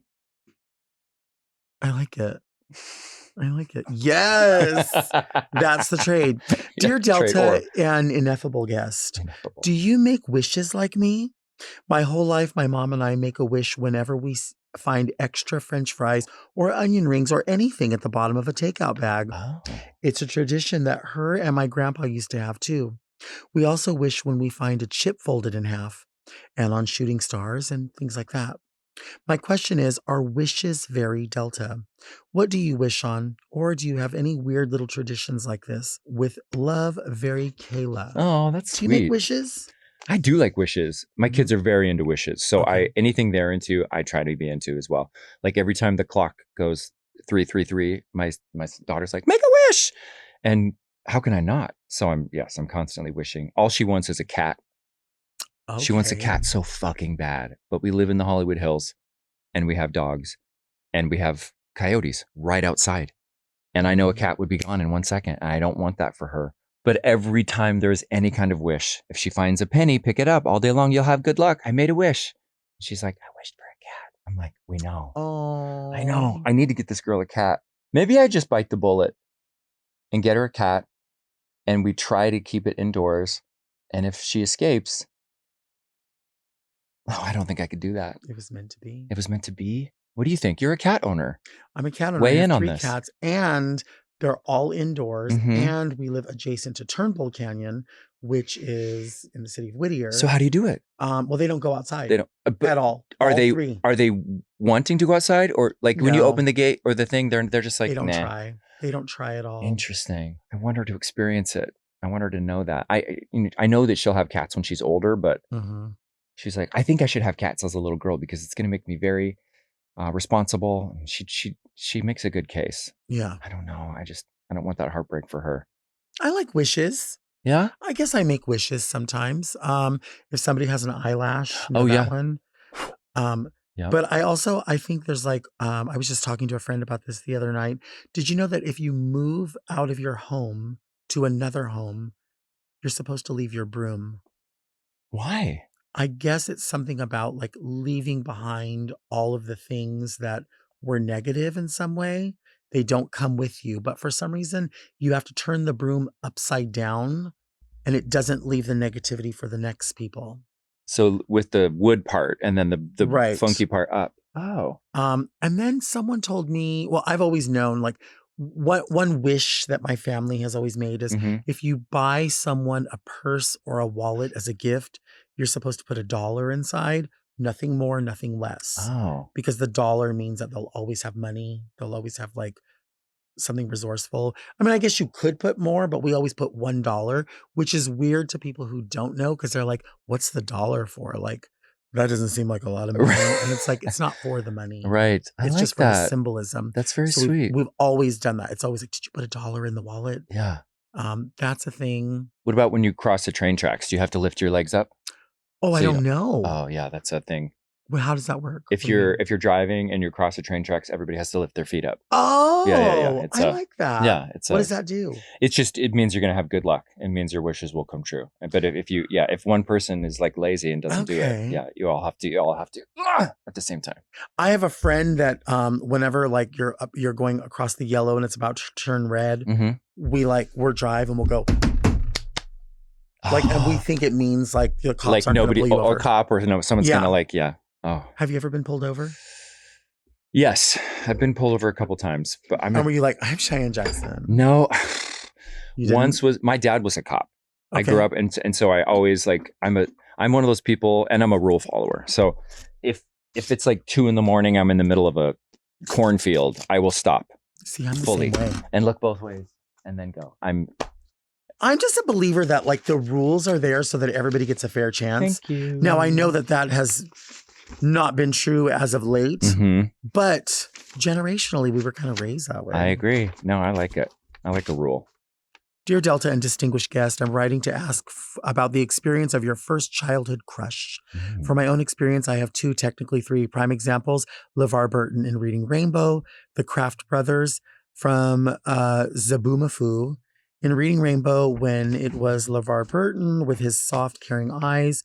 I like it. I like it. Yes. That's the trade. Dear Delta and ineffable guest, do you make wishes like me? My whole life, my mom and I make a wish whenever we find extra French fries or onion rings or anything at the bottom of a takeout bag. Oh. It's a tradition that her and my grandpa used to have too. We also wish when we find a chip folded in half and on shooting stars and things like that. My question is, are wishes very Delta? What do you wish on? Or do you have any weird little traditions like this? With love, very Kayla. Oh, that's sweet. Do you make wishes? I do like wishes. My kids are very into wishes. So anything they're into, I try to be into as well. Like every time the clock goes 333, my daughter's like, make a wish. And how can I not? So I'm constantly wishing. All she wants is a cat. Okay. She wants a cat so fucking bad. But we live in the Hollywood Hills and we have dogs and we have coyotes right outside. And I know a cat would be gone in 1 second. And I don't want that for her. But every time there's any kind of wish, if she finds a penny, pick it up all day long. You'll have good luck. I made a wish. She's like, I wished for a cat. I'm like, we know. Oh, I know. I need to get this girl a cat. Maybe I just bite the bullet and get her a cat. And we try to keep it indoors. And if she escapes, I don't think I could do that. It was meant to be. It was meant to be. What do you think? You're a cat owner. I'm a cat owner. Weigh I have in on 3 this. cats, and they're all indoors. And we live adjacent to Turnbull Canyon, which is in the city of Whittier. So how do you do it? Well, they don't go outside. They don't at all. Are they 3. Are they wanting to go outside, or like when you open the gate or the thing, they're just like, they don't nah. try. They don't try at all. Interesting. I want her to experience it. I want her to know that. I know that she'll have cats when she's older, but she's like, I think I should have cats as a little girl because it's going to make me very responsible. She makes a good case. Yeah. I don't know. I don't want that heartbreak for her. I like wishes. Yeah. I guess I make wishes sometimes. If somebody has an eyelash, that one. But I think there's like, I was just talking to a friend about this the other night. Did you know that if you move out of your home to another home, you're supposed to leave your broom? Why? I guess it's something about like leaving behind all of the things that were negative in some way. They don't come with you, but for some reason you have to turn the broom upside down and it doesn't leave the negativity for the next people. So with the wood part and then the funky part up. Oh. And then someone told me, well, I've always known like one wish that my family has always made is if you buy someone a purse or a wallet as a gift, you're supposed to put $1 inside, nothing more, nothing less. Oh. Because the $1 means that they'll always have money. They'll always have like something resourceful. I mean, I guess you could put more, but we always put $1, which is weird to people who don't know because they're like, what's the $1 for? Like, that doesn't seem like a lot of money. And it's like, it's not for the money. Right. It's just for the symbolism. That's very sweet. We've always done that. It's always like, did you put $1 in the wallet? Yeah. That's a thing. What about when you cross the train tracks? Do you have to lift your legs up? Oh, I don't know. Oh, yeah, that's a thing. Well, how does that work? If you're driving and you cross the train tracks, everybody has to lift their feet up. Oh, yeah. I like that. Yeah, what does that do? It means you're gonna have good luck. It means your wishes will come true. But if one person is like lazy and doesn't do it, you all have to at the same time. I have a friend that whenever like you're going across the yellow and it's about to turn red, we're driving, we'll go. Like, and we think it means like the cops like aren't nobody, gonna pull you over. Or cop, or no, someone's gonna like, Oh. Have you ever been pulled over? Yes, I've been pulled over a couple times, but and were you like, I'm Cheyenne Jackson? No. Once my dad was a cop. Okay. I grew up, and so I always like I'm one of those people, and I'm a rule follower. So if it's like 2 a.m, I'm in the middle of a cornfield, I will stop. See, I'm the fully same way. And look both ways, and then go. I'm just a believer that like the rules are there so that everybody gets a fair chance. Thank you. Now I know that has not been true as of late, Mm-hmm. but generationally, we were kind of raised that way. I agree. No, I like it. I like a rule. Dear Delta and distinguished guest, I'm writing to ask about the experience of your first childhood crush. For my own experience, I have 2, technically 3 prime examples. LeVar Burton in Reading Rainbow, the Kraft brothers from Zaboomafoo. In Reading Rainbow, when it was LeVar Burton with his soft, caring eyes,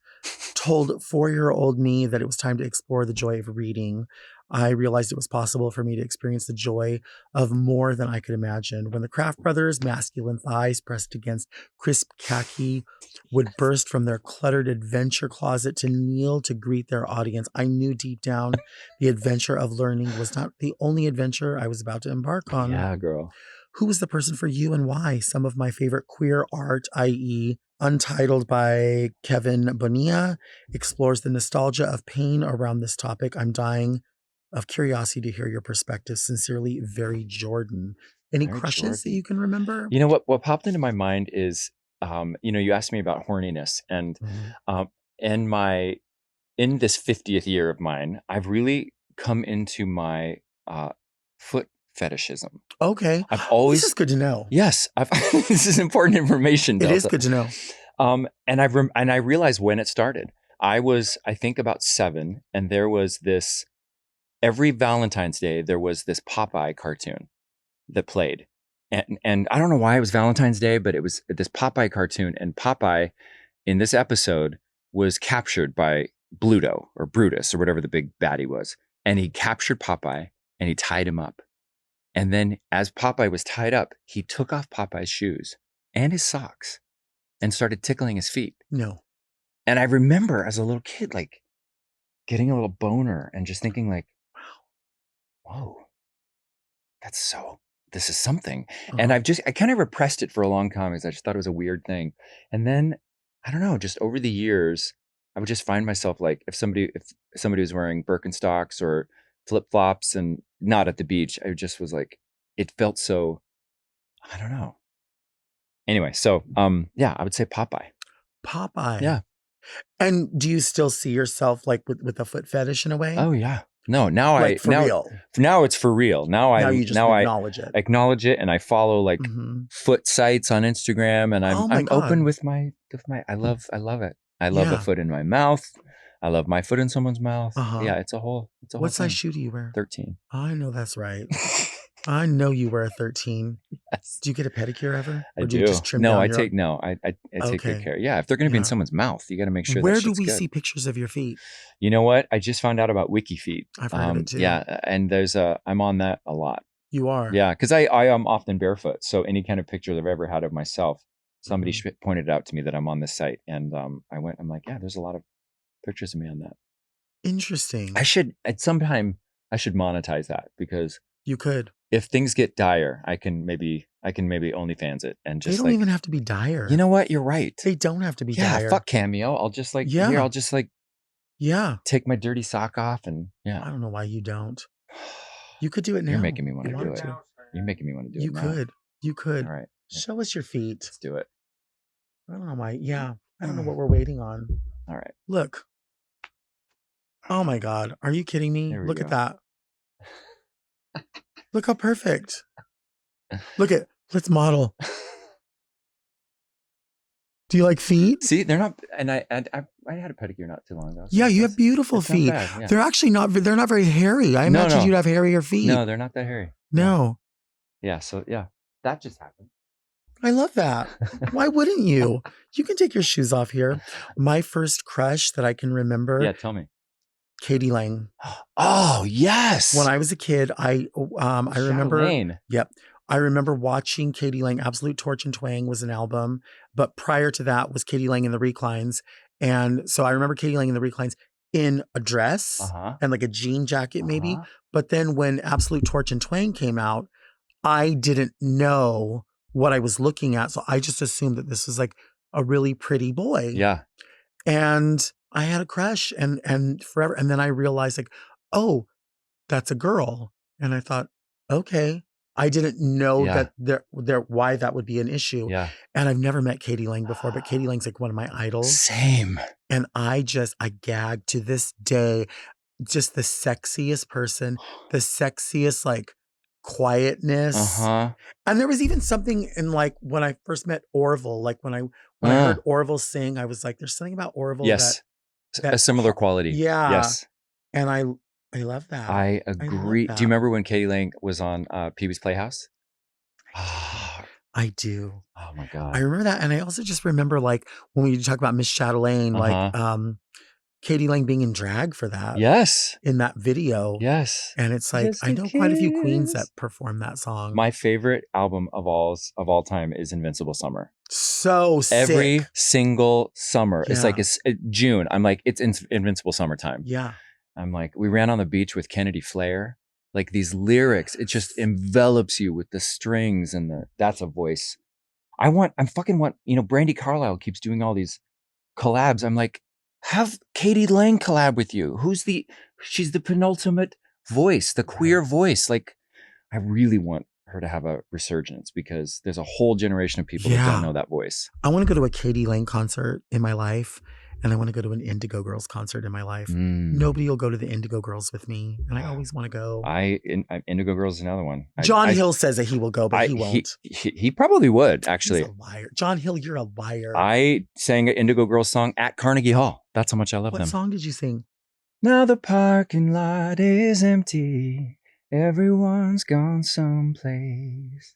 told 4-year-old me that it was time to explore the joy of reading. I realized it was possible for me to experience the joy of more than I could imagine. When the Kraft brothers' masculine thighs pressed against crisp khaki would burst from their cluttered adventure closet to kneel to greet their audience, I knew deep down the adventure of learning was not the only adventure I was about to embark on. Yeah, girl. Who was the person for you and why? Some of my favorite queer art, i.e., Untitled by Kevin Bonilla, explores the nostalgia of pain around this topic. I'm dying of curiosity to hear your perspective. Sincerely, Very Jordan. Any Very crushes that Jordan. you can remember? You know what popped into my mind is, you asked me about horniness, and in this 50th year of mine, I've really come into my foot fetishism. Okay. I've always This is good to know. Yes, this is important information. Delta. It is good to know. And I realized when it started. I think about 7, and there was this. Every Valentine's Day, there was this Popeye cartoon that played. And I don't know why it was Valentine's Day, but it was this Popeye cartoon. And Popeye, in this episode, was captured by Bluto or Brutus or whatever the big baddie was. And he captured Popeye and he tied him up. And then as Popeye was tied up, he took off Popeye's shoes and his socks and started tickling his feet. No. And I remember as a little kid, like getting a little boner and just thinking like, whoa, this is something. And I kind of repressed it for a long time because I just thought it was a weird thing. And then, I don't know, just over the years, I would just find myself like, if somebody was wearing Birkenstocks or flip-flops and not at the beach, I just was like, it felt so, I don't know. Anyway, so, I would say Popeye. Popeye. Yeah. And do you still see yourself like with a foot fetish in a way? Oh yeah. No, now like real. Now it's for real. Now you just acknowledge it. I acknowledge it, and I follow like foot sites on Instagram, and I'm open with my. I love it. I love a foot in my mouth. I love my foot in someone's mouth. Yeah, it's a whole. What size thing. shoe do you wear? 13. I know that's right. I know you wear a 13. Yes. Do you get a pedicure ever? I or do. You just trim no, down I take good care. Yeah, if they're going to be in someone's mouth, you got to make sure. Where do we see pictures of your feet? You know what? I just found out about WikiFeet. I've heard of it too. Yeah, and I'm on that a lot. You are? Yeah, because I am often barefoot. So any kind of picture I've ever had of myself, somebody pointed out to me that I'm on this site, and I'm like, yeah, there's a lot of pictures of me on that. Interesting. I should monetize that, because you could. If things get dire, I can maybe OnlyFans it and just. They don't even have to be dire. You know what? You're right. They don't have to be dire. Yeah, fuck Cameo. I'll just like take my dirty sock off and I don't know why you don't. You could do it now. You're making me want to do it. You're making me want to do it. You could. All right. Show us your feet. Let's do it. I don't know why. Yeah. I don't know what we're waiting on. All right. Look. Oh my God. Are you kidding me? Look at that. Look how perfect. Let's model. Do you like feet? See, they're not, and I had a pedicure not too long ago. So yeah, you have beautiful feet. Yeah. They're actually they're not very hairy. I imagined you'd have hairier feet. No, they're not that hairy. No. Yeah, so yeah, that just happened. I love that. Why wouldn't you? You can take your shoes off here. My first crush that I can remember. Yeah, tell me. Katie Lang. Oh, yes. When I was a kid, I remember. Yep. I remember watching Katie Lang. Absolute Torch and Twang was an album, but prior to that was Katie Lang in the Reclines. And so I remember Katie Lang in the Reclines in a dress and like a jean jacket maybe. But then when Absolute Torch and Twang came out, I didn't know what I was looking at. So I just assumed that this was like a really pretty boy. Yeah. And I had a crush and forever. And then I realized like, oh, that's a girl. And I thought, okay. I didn't know that why that would be an issue. Yeah. And I've never met Katie Lang before, but Katie Lang's like one of my idols. Same. And I gagged to this day. just the sexiest person, the sexiest, like, quietness. Uh-huh. And there was even something in, like, when I first met Orville, like, when I heard Orville sing, I was like, there's something about Orville Yes. that A similar quality. yeah. Yes. And I love that. I I love agree. Do that. you remember when Katie Lang was on Pee-wee's Playhouse? I do. Oh my I God. remember that, and I also just remember, like, when we talk about Miss Chatelaine, like, Katie Lang being in drag for that Yes. in that video. Yes. And it's like, Just I a know quite a few queens that kiss. perform that song. My favorite album of all time is Invincible Summer. So sick. Every single summer. It's Yeah. like June. I'm like, it's Invincible Summertime. Yeah. I'm like, we ran on the beach with Kennedy Flair. Like these lyrics, it just envelops you with the strings and that's a voice. I fucking want, Brandy Carlisle keeps doing all these collabs. I'm like, have Katie Lang collab with you. She's the penultimate voice, the queer voice. Like, I really want her to have a resurgence because there's a whole generation of people that don't know that voice. I want to go to a Katie Lang concert in my life, and I want to go to an Indigo Girls concert in my life. Nobody will go to the Indigo Girls with me, and I always want to go. Indigo Girls is another one. John Hill says that he will go, but he won't. He probably would, actually. He's a liar. John Hill, you're a liar. I sang an Indigo Girls song at Carnegie Hall. That's how much I love them. What song did you sing? Now the parking lot is empty. Everyone's gone someplace.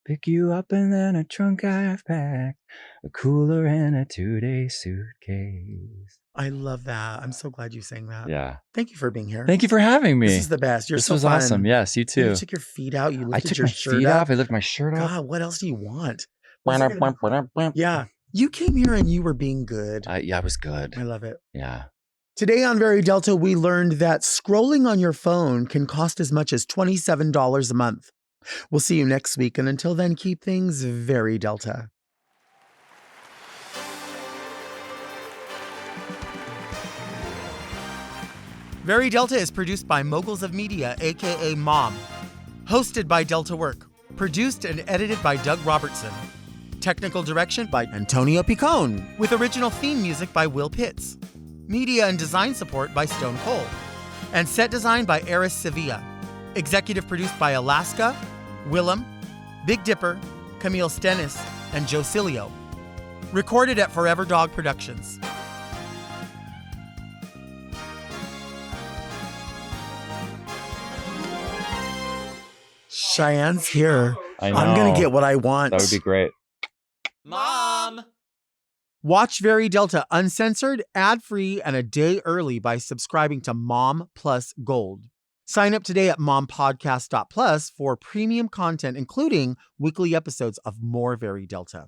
Pick you up and then a trunk I've packed, a cooler and a 2-day suitcase. I love that. I'm so glad you sang that. Yeah. Thank you for being here. Thank you for having me. This is the best. You're this so was fun. awesome. Yes, you too. You took your feet out. You lifted took your my shirt feet up. off. I lifted my shirt up. God, what else do you want? Yeah. You came here and you were being good. Yeah, I was good. I love it. Yeah. Today on Very Delta, we learned that scrolling on your phone can cost as much as $27 a month. We'll see you next week, and until then, keep things very Delta. Very Delta is produced by Moguls of Media, aka Mom. Hosted by Delta Work. Produced and edited by Doug Robertson. Technical direction by Antonio Picone, with original theme music by Will Pitts. Media and design support by Stone Cold. And set design by Eris Sevilla. Executive produced by Alaska, Willem, Big Dipper, Camille Stennis, and Joe Cilio. Recorded at Forever Dog Productions. Cheyenne's here. I know. I'm going to get what I want. That would be great. Mom! Watch Very Delta uncensored, ad-free, and a day early by subscribing to Mom Plus Gold. Sign up today at mompodcast.plus for premium content, including weekly episodes of More Very Delta.